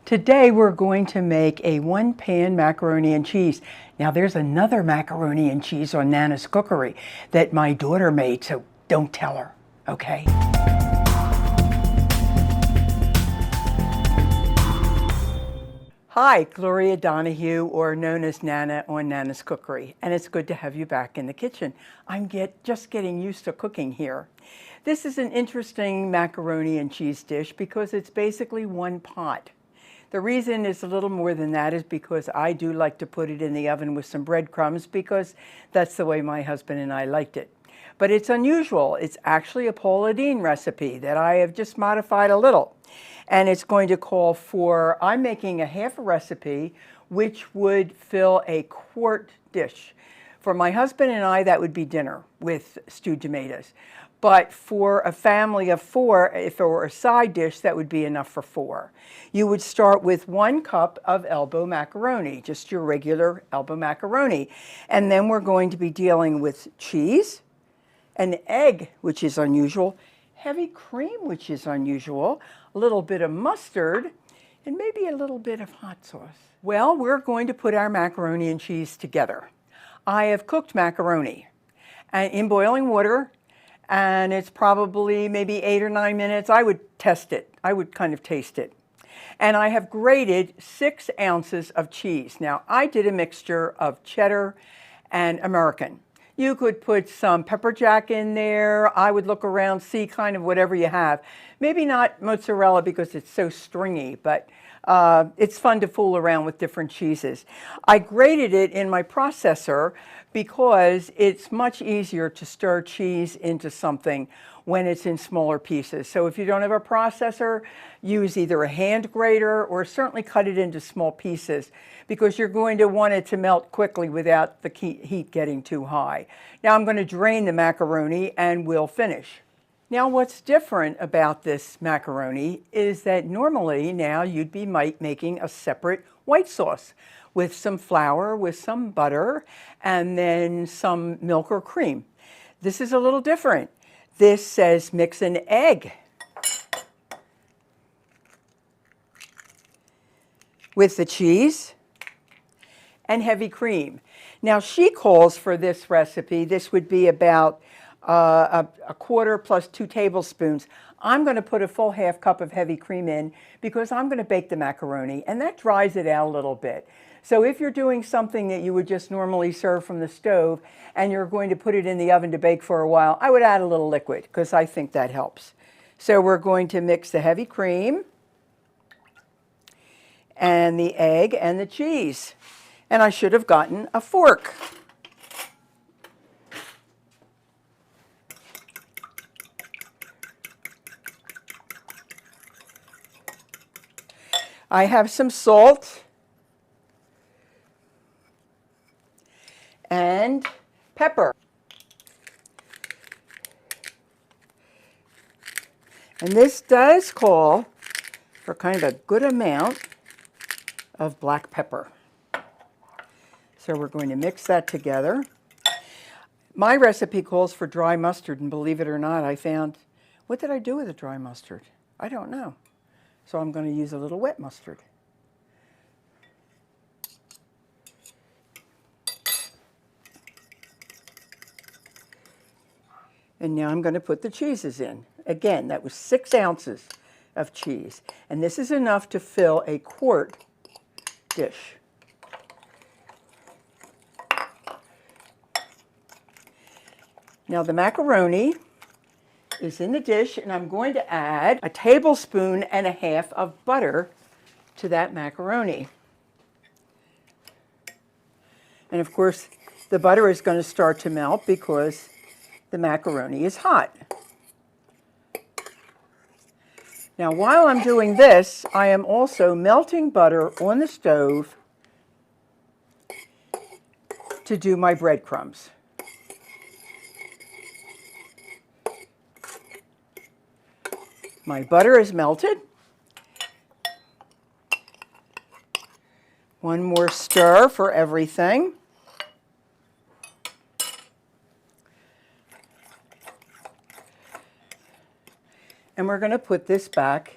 Today we're going to make a one-pan macaroni and cheese. Now there's another macaroni and cheese on Nana's Cookery that my daughter made, so don't tell her, okay? Hi, Gloria Donahue, or known as Nana on Nana's Cookery, and it's good to have you back in the kitchen. I'm just getting used to cooking here. This is an interesting macaroni and cheese dish because it's basically one pot. The reason it's a little more than that is because I do like to put it in the oven with some breadcrumbs because that's the way my husband and I liked it. But it's unusual. It's actually a Paula Deen recipe that I have just modified a little. And it's going to call for, I'm making a half a recipe which would fill a quart dish. For my husband and I, that would be dinner with stewed tomatoes. But for a family of 4, if it were a side dish, that would be enough for 4. You would start with 1 cup of elbow macaroni, just your regular elbow macaroni. And then we're going to be dealing with cheese, an egg, which is unusual, heavy cream, which is unusual, a little bit of mustard, and maybe a little bit of hot sauce. Well, we're going to put our macaroni and cheese together. I have cooked macaroni in boiling water, and it's probably maybe 8 or 9 minutes. I would test it. I would kind of taste it. And I have grated 6 ounces of cheese. Now, I did a mixture of cheddar and American. You could put some pepper jack in there. I would look around, see kind of whatever you have. Maybe not mozzarella because it's so stringy, but it's fun to fool around with different cheeses. I grated it in my processor because it's much easier to stir cheese into something when it's in smaller pieces. So if you don't have a processor, use either a hand grater or certainly cut it into small pieces because you're going to want it to melt quickly without the heat getting too high. Now I'm going to drain the macaroni and we'll finish. Now what's different about this macaroni is that normally now you'd be making a separate white sauce with some flour, with some butter, and then some milk or cream. This is a little different. This says mix an egg with the cheese and heavy cream. Now she calls for this recipe, this would be about a quarter plus 2 tablespoons. I'm going to put a full half cup of heavy cream in because I'm going to bake the macaroni and that dries it out a little bit. So if you're doing something that you would just normally serve from the stove and you're going to put it in the oven to bake for a while, I would add a little liquid because I think that helps. So we're going to mix the heavy cream and the egg and the cheese. And I should have gotten a fork. I have some salt and pepper. And this does call for kind of a good amount of black pepper. So we're going to mix that together. My recipe calls for dry mustard, and believe it or not, I found, what did I do with the dry mustard? I don't know. So I'm going to use a little wet mustard. And now I'm going to put the cheeses in. Again, that was 6 ounces of cheese. And this is enough to fill a quart dish. Now the macaroni is in the dish, and I'm going to add a tablespoon and a half of butter to that macaroni. And of course, the butter is going to start to melt because the macaroni is hot. Now, while I'm doing this, I am also melting butter on the stove to do my breadcrumbs. My butter is melted. One more stir for everything. And we're going to put this back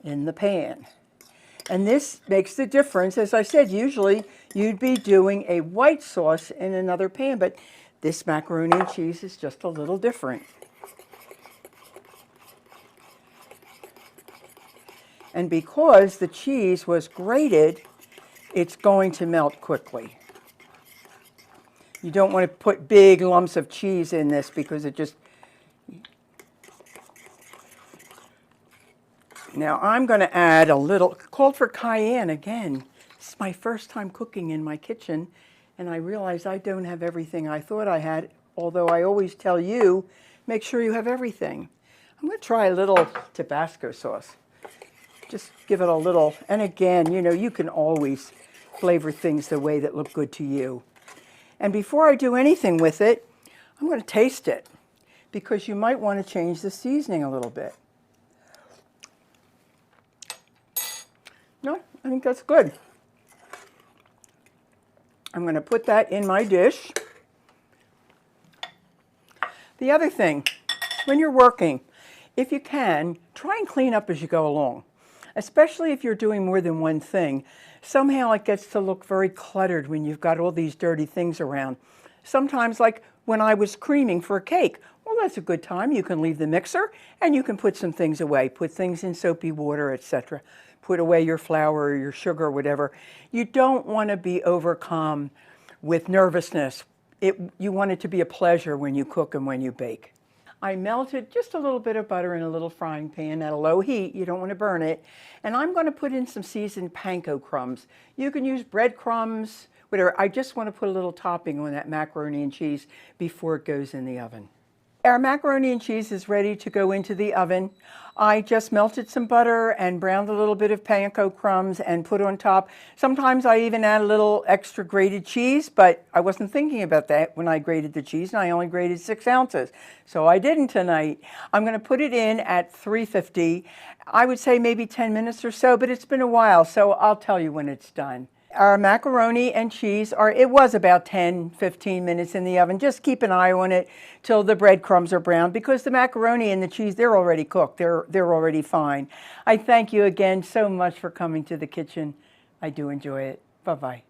in the pan. And this makes the difference. As I said, usually you'd be doing a white sauce in another pan, but this macaroni and cheese is just a little different. And because the cheese was grated, it's going to melt quickly. You don't want to put big lumps of cheese in this because it just... Now I'm going to add a little, called for cayenne again. This is my first time cooking in my kitchen, and I realized I don't have everything I thought I had, although I always tell you, make sure you have everything. I'm going to try a little Tabasco sauce. Just give it a little, and again, you know, you can always flavor things the way that look good to you. And before I do anything with it, I'm going to taste it, because you might want to change the seasoning a little bit. No, I think that's good. I'm going to put that in my dish. The other thing, when you're working, if you can, try and clean up as you go along. Especially if you're doing more than one thing. Somehow it gets to look very cluttered when you've got all these dirty things around. Sometimes, like when I was creaming for a cake, well, that's a good time. You can leave the mixer and you can put some things away. Put things in soapy water, etc. Put away your flour or your sugar or whatever. You don't want to be overcome with nervousness. You want it to be a pleasure when you cook and when you bake. I melted just a little bit of butter in a little frying pan at a low heat. You don't want to burn it. And I'm going to put in some seasoned panko crumbs. You can use breadcrumbs, whatever. I just want to put a little topping on that macaroni and cheese before it goes in the oven. Our macaroni and cheese is ready to go into the oven. I just melted some butter and browned a little bit of panko crumbs and put on top. Sometimes I even add a little extra grated cheese, but I wasn't thinking about that when I grated the cheese, and I only grated 6 ounces. So I didn't tonight. I'm going to put it in at 350. I would say maybe 10 minutes or so, but it's been a while, so I'll tell you when it's done. Our macaroni and cheese it was about 10-15 minutes in the oven. Just keep an eye on it till the breadcrumbs are brown, because the macaroni and the cheese, they're already cooked. They're already fine. I thank you again so much for coming to the kitchen. I do enjoy it. Bye-bye.